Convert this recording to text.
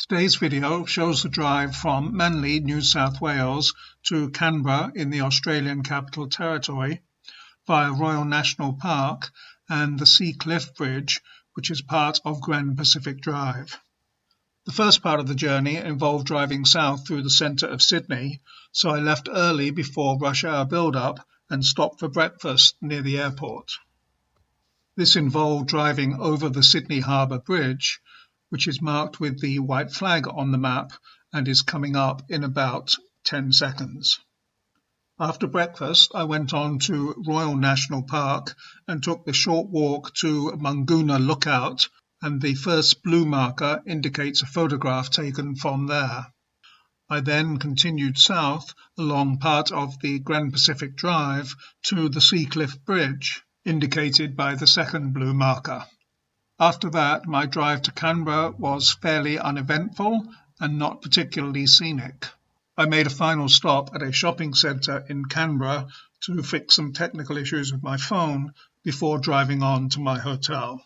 Today's video shows the drive from Manly, New South Wales to Canberra in the Australian Capital Territory via Royal National Park and the Sea Cliff Bridge, which is part of Grand Pacific Drive. The first part of the journey involved driving south through the centre of Sydney, so I left early before rush hour build-up and stopped for breakfast near the airport. This involved driving over the Sydney Harbour Bridge, which is marked with the white flag on the map and is coming up in about 10 seconds. After breakfast, I went on to Royal National Park and took the short walk to Manguna Lookout, and the first blue marker indicates a photograph taken from there. I then continued south along part of the Grand Pacific Drive to the Sea Cliff Bridge, indicated by the second blue marker. After that, my drive to Canberra was fairly uneventful and not particularly scenic. I made a final stop at a shopping centre in Canberra to fix some technical issues with my phone before driving on to my hotel.